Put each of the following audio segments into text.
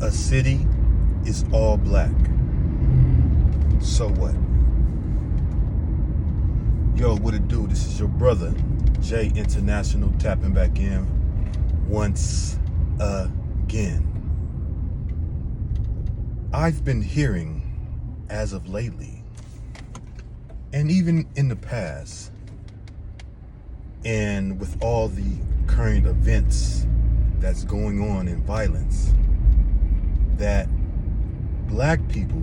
A city is all black. So what? Yo, what it do? This is your brother, J International, tapping back in once again. I've been hearing, as of lately, and even in the past, and with all the current events that's going on in violence, that black people,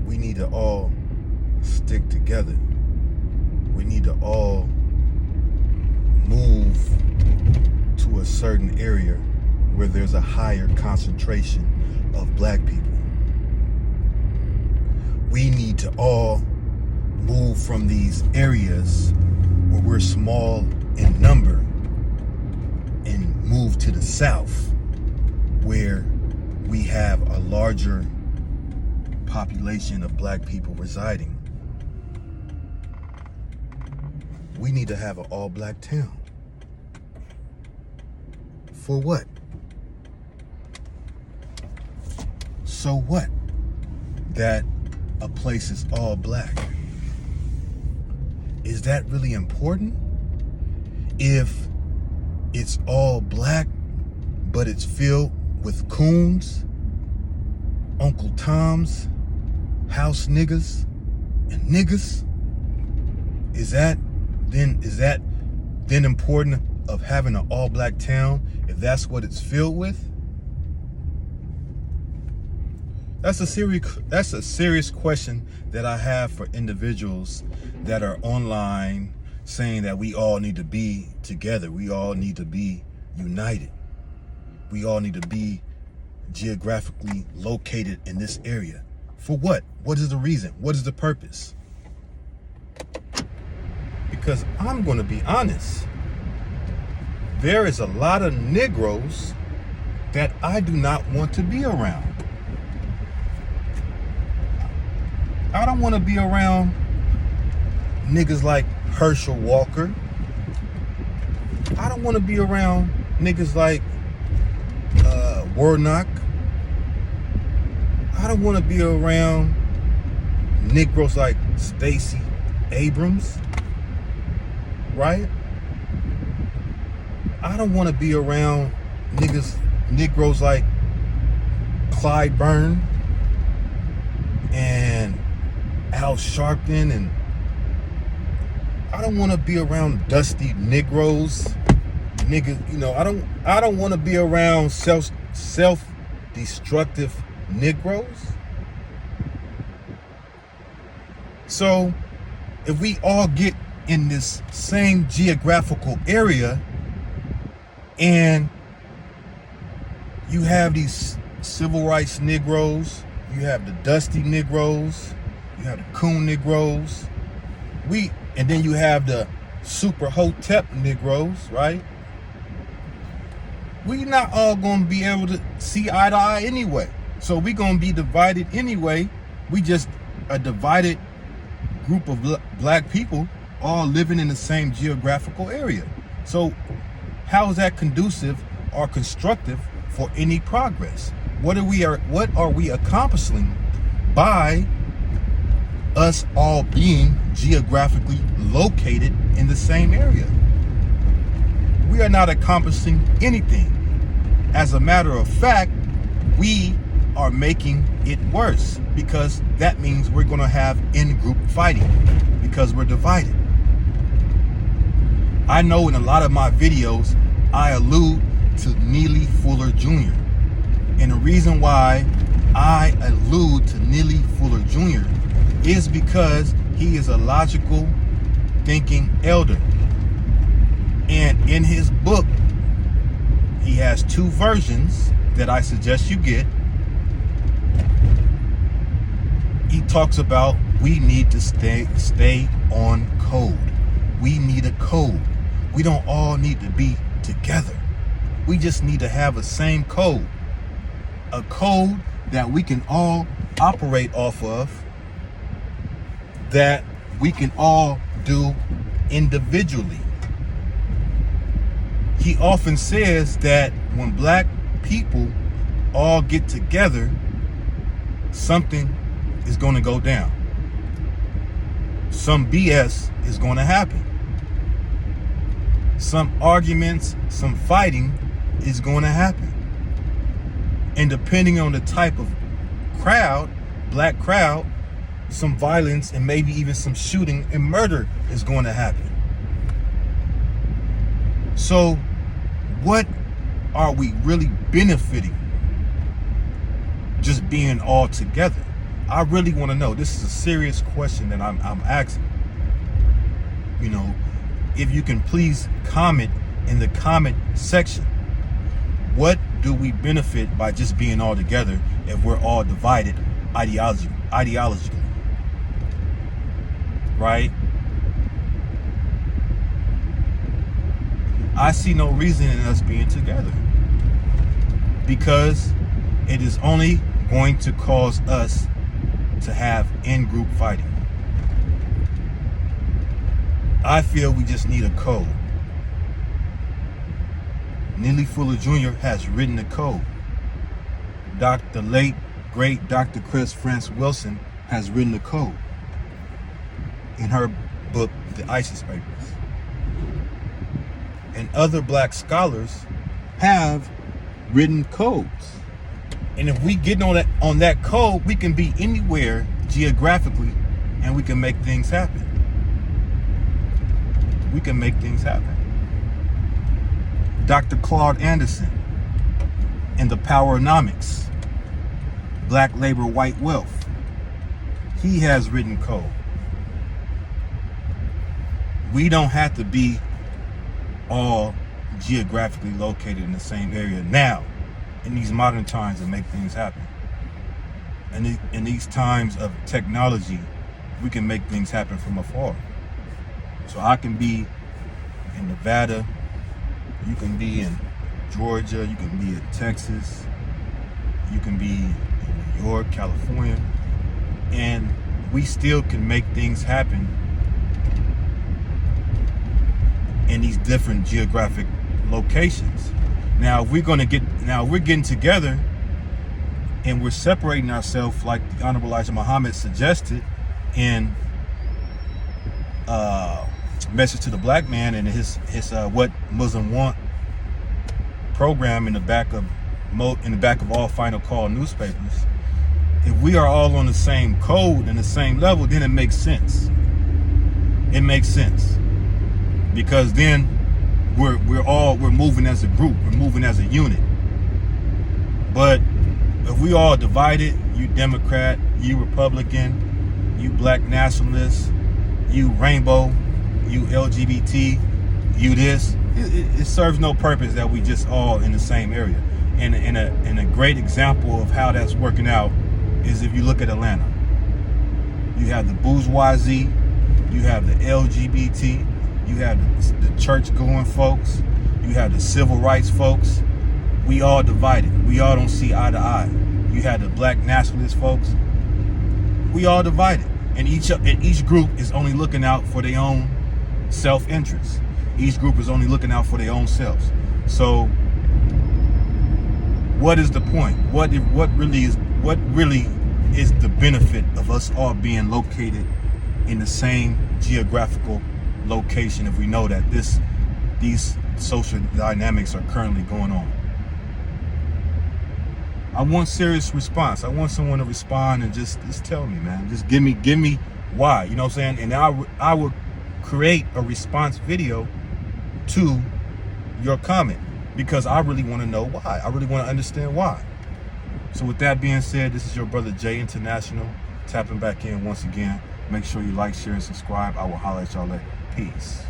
we need to all stick together. We need to all move to a certain area where there's a higher concentration of black people. We need to all move from these areas where we're small in number and move to the south where we have a larger population of black people residing. We need to have an all-black town. For what? So what that a place is all black? Is that really important? If it's all black, but it's filled with coons, Uncle Toms, house niggas, and niggas, is that then important of having an all-black town if that's what it's filled with? That's a serious question that I have for individuals that are online saying that we all need to be together. We all need to be united. We all need to be geographically located in this area. For what? What is the reason? What is the purpose? Because I'm going to be honest, there is a lot of Negroes that I do not want to be around. I don't want to be around niggas like Herschel Walker. I don't want to be around niggas like Warnock. I don't want to be around Negroes like Stacey Abrams, right? I don't want to be around Negroes like Clyde Byrne and Al Sharpton, and I don't want to be around dusty Negroes, niggas. You know, I don't want to be around self-destructive Negroes. So, if we all get in this same geographical area, and you have these civil rights Negroes, you have the dusty Negroes, you have the coon Negroes, and then you have the super hotep Negroes, right? We're not all gonna be able to see eye to eye anyway. So we're gonna be divided anyway. We just a divided group of black people all living in the same geographical area. So how is that conducive or constructive for any progress? What are we accomplishing by us all being geographically located in the same area? We are not accomplishing anything. As a matter of fact, we are making it worse, because that means we're going to have in-group fighting because we're divided. I know in a lot of my videos I allude to Neely Fuller Jr. And the reason why I allude to Neely Fuller Jr. is because he is a logical thinking elder. And in his book, he has two versions that I suggest you get. He talks about we need to stay on code. We need a code. We don't all need to be together. We just need to have a same code. A code that we can all operate off of, that we can all do individually. He often says that when black people all get together, something is going to go down. Some BS is going to happen. Some arguments, some fighting is going to happen. And depending on the type of crowd, black crowd, some violence and maybe even some shooting and murder is going to happen. So what are we really benefiting just being all together? I really want to know. This is a serious question that I'm asking. You know, if you can please comment in the comment section. What do we benefit by just being all together if we're all divided ideologically? Right? I see no reason in us being together, because it is only going to cause us to have in-group fighting. I feel we just need a code. Neely Fuller Jr. has written a code. The late, great Dr. Chris France Wilson has written a code in her book, The ISIS Papers. And other black scholars have written codes. And if we get on that code, we can be anywhere geographically and we can make things happen. We can make things happen. Dr. Claude Anderson in The Powernomics, Black Labor, White Wealth, he has written code. We don't have to be all geographically located in the same area now, in these modern times, to make things happen. And in these times of technology, we can make things happen from afar. So I can be in Nevada, you can be in Georgia, you can be in Texas, you can be in New York, California, and we still can make things happen in these different geographic locations. Now, if we're getting together and we're separating ourselves like the Honorable Elijah Muhammad suggested in Message to the Black Man and his What Muslim Want program in the back of all Final Call newspapers. If we are all on the same code and the same level, then it makes sense. It makes sense, because then we're moving as a group, we're moving as a unit. But if we all divided, you Democrat, you Republican, you black nationalist, you rainbow, you LGBT, you this, it serves no purpose that we just all in the same area. And a great example of how that's working out is if you look at Atlanta. You have the bourgeoisie, you have the LGBT, you have the church-going folks, you have the civil rights folks. We all divided. We all don't see eye to eye. You have the black nationalist folks. We all divided. And each group is only looking out for their own self-interest. Each group is only looking out for their own selves. So what is the point? What really is the benefit of us all being located in the same geographical location if we know that these social dynamics are currently going on? I want serious response. I want someone to respond and just tell me, man. Just give me why. You know what I'm saying? And I would create a response video to your comment, because I really want to know why. I really want to understand why. So with that being said, this is your brother Jay International tapping back in once again. Make sure you like, share, and subscribe. I will holler at y'all later. Peace.